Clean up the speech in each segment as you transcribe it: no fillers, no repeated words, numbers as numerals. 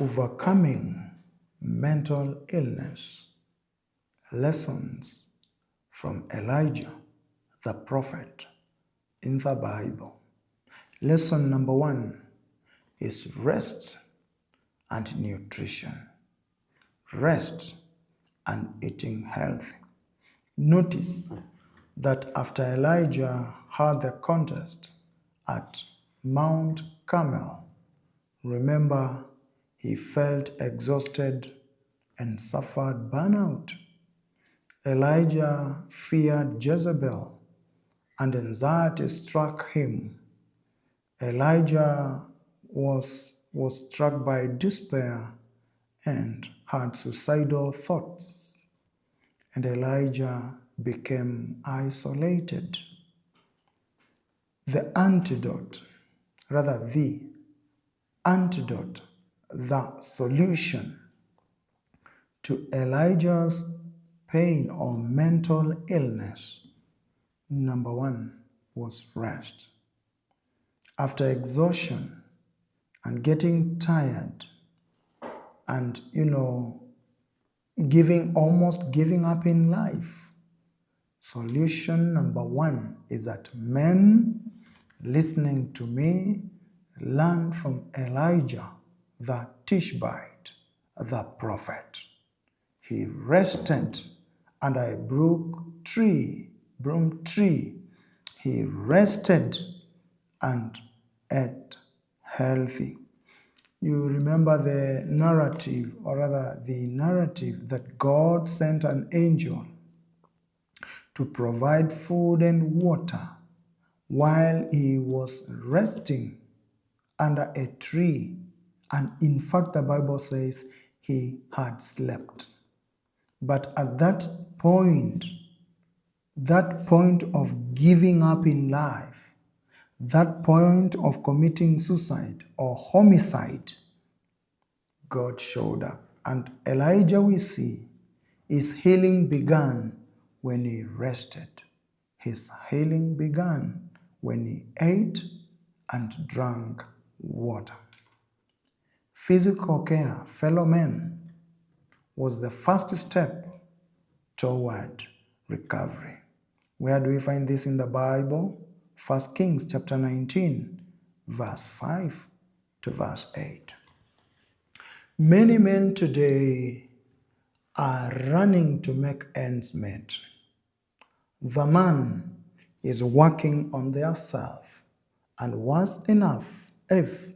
Overcoming mental illness. Lessons from Elijah, the prophet, in the Bible. Lesson number 1 is rest and nutrition. Rest and eating healthy. Notice that after Elijah had the contest at Mount Carmel, remember, he felt exhausted and suffered burnout. Elijah feared Jezebel and anxiety struck him. Elijah was struck by despair and had suicidal thoughts. And Elijah became isolated. The antidote, the solution to Elijah's pain or mental illness, number 1 was rest. After exhaustion and getting tired and, almost giving up in life, solution number 1 is that men listening to me learn from Elijah, the Tishbite, the prophet. He rested under a broom tree. He rested and ate healthy. You remember the narrative that God sent an angel to provide food and water while he was resting under a tree. And in fact, the Bible says he had slept. But at that point of giving up in life, that point of committing suicide or homicide, God showed up. And Elijah, we see, his healing began when he rested. His healing began when he ate and drank water. Physical care, fellow men, was the first step toward recovery. Where do we find this in the Bible? 1 Kings chapter 19, verse 5 to verse 8. Many men today are running to make ends meet. The man is working on their self, and worse enough, if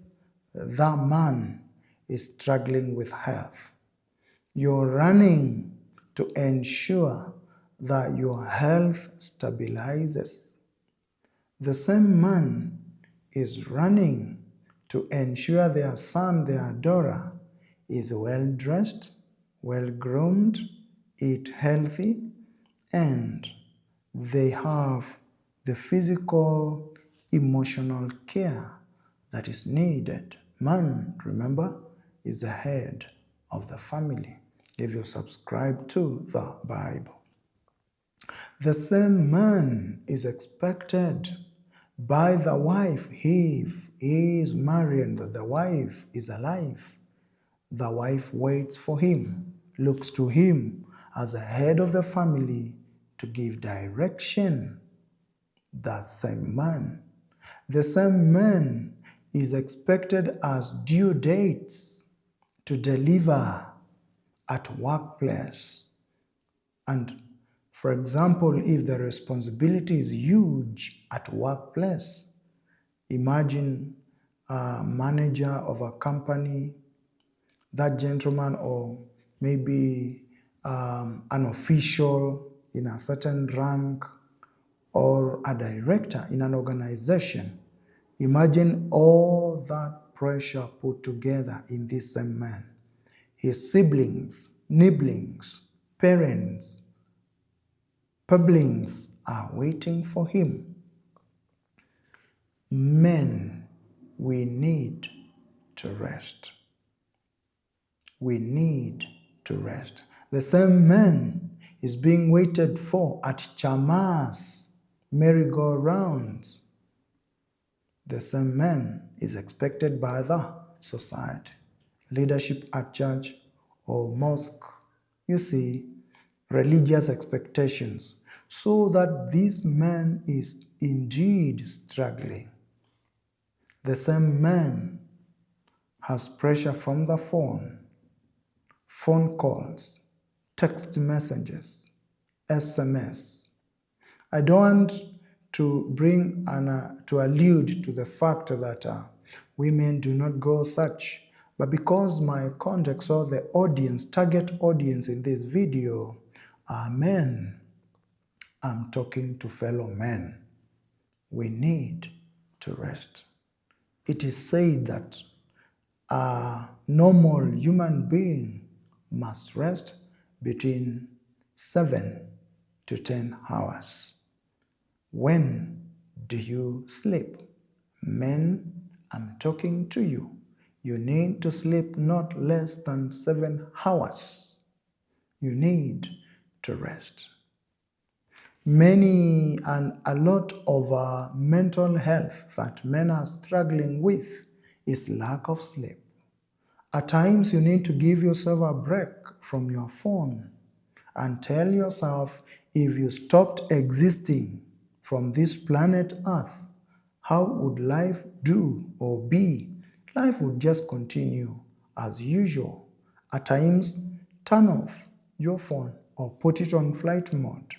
the man is struggling with health, you're running to ensure that your health stabilizes. The same man is running to ensure their son, their daughter, is well-dressed, well-groomed, eat healthy, and they have the physical, emotional care that is needed. Man, remember, is the head of the family if you subscribe to the Bible. The same man is expected by the wife, if he is married and the wife is alive. The wife waits for him, looks to him as the head of the family to give direction. The same man is expected as due dates to deliver at workplace. And for example, if the responsibility is huge at workplace, imagine a manager of a company, that gentleman, or maybe an official in a certain rank, or a director in an organization. Imagine all that pressure put together in this same man. His siblings, nibblings, parents, publics are waiting for him. Men, we need to rest. We need to rest. The same man is being waited for at Chamas merry-go-rounds. The same man is expected by the society. leadership at church or mosque. You see, religious expectations, so that this man is indeed struggling. The same man has pressure from the phone calls, text messages, SMS. I don't want to to allude to the fact that women do not go such, but because my context or the audience, target audience in this video are men, I'm talking to fellow men. We need to rest. It is said that a normal human being must rest between 7 to 10 hours. When do you sleep? Men, I'm talking to you. You need to sleep not less than 7 hours. You need to rest. Many and a lot of mental health that men are struggling with is lack of sleep. At times, you need to give yourself a break from your phone and tell yourself, if you stopped existing from this planet Earth, how would life do or be? Life would just continue as usual. At times, turn off your phone or put it on flight mode,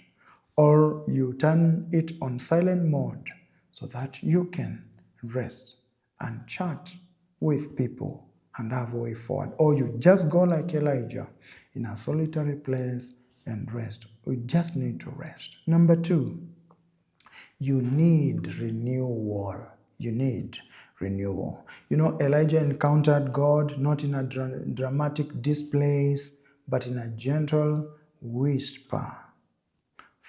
or you turn it on silent mode so that you can rest and chat with people and have a way forward. Or you just go like Elijah in a solitary place and rest. We just need to rest. Number 2, you need renewal. You need renewal. You know, Elijah encountered God not in a dramatic displays, but in a gentle whisper.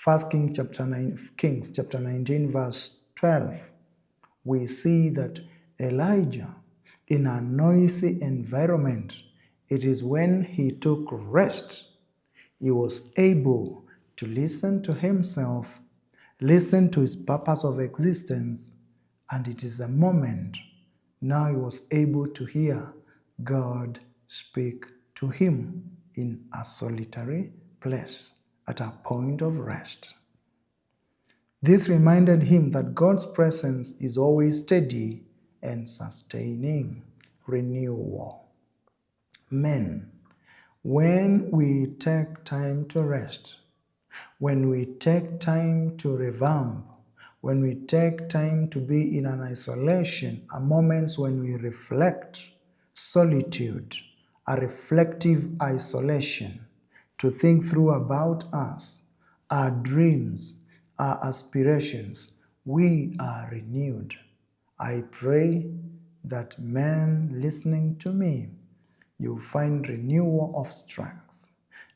1 Kings chapter 19, verse 12, we see that Elijah, in a noisy environment, it is when he took rest, he was able to listen to himself, listen to his purpose of existence, and it is a moment now he was able to hear God speak to him in a solitary place at a point of rest. This reminded him that God's presence is always steady and sustaining. Renewal. Men, when we take time to rest, when we take time to revamp, when we take time to be in an isolation, are moments when we reflect, solitude, a reflective isolation, to think through about us, our dreams, our aspirations, we are renewed. I pray that men listening to me, you find renewal of strength.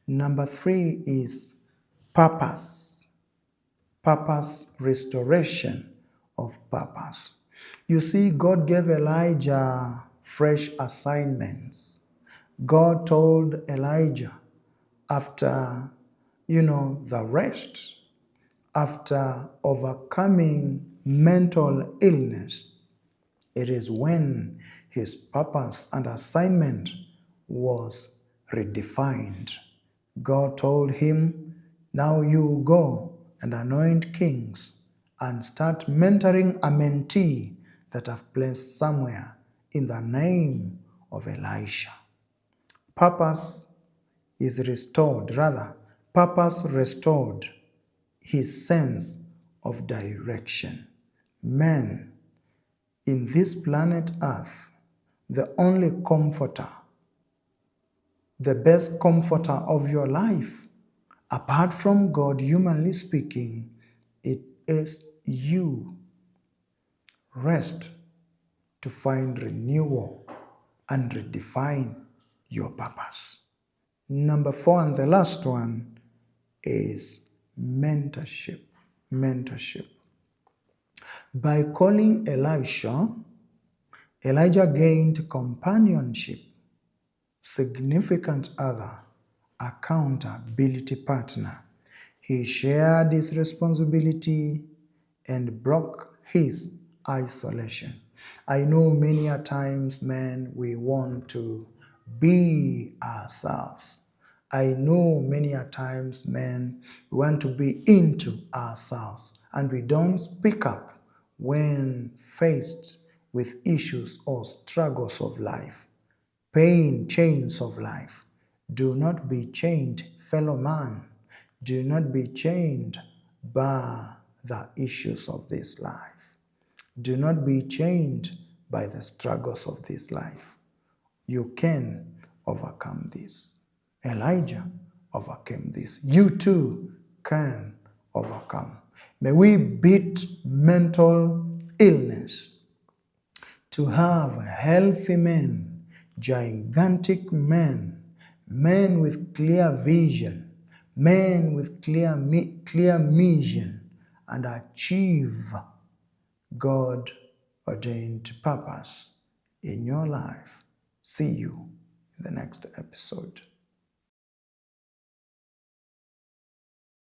Number 3 is purpose. Purpose, restoration of purpose. You see, God gave Elijah fresh assignments. God told Elijah, after, the rest, after overcoming mental illness, it is when his purpose and assignment was redefined. God told him, now you go and anoint kings and start mentoring a mentee that I've placed somewhere in the name of Elisha. Purpose is restored, purpose restored his sense of direction. Men, in this planet Earth, the only comforter, the best comforter of your life, apart from God, humanly speaking, it is you. Rest to find renewal and redefine your purpose. Number 4, and the last one, is mentorship. Mentorship. By calling Elisha, Elijah gained companionship, significant other, accountability partner. He shared his responsibility and broke his isolation. I know many a times, men, we want to be ourselves. I know many a times, men, we want to be into ourselves and we don't speak up when faced with issues or struggles of life, pain, chains of life. Do not be chained, fellow man. Do not be chained by the issues of this life. Do not be chained by the struggles of this life. You can overcome this. Elijah overcame this. You too can overcome. May we beat mental illness to have healthy men, gigantic men, men with clear vision, men with clear mission, and achieve God ordained purpose in your life. See you in the next episode.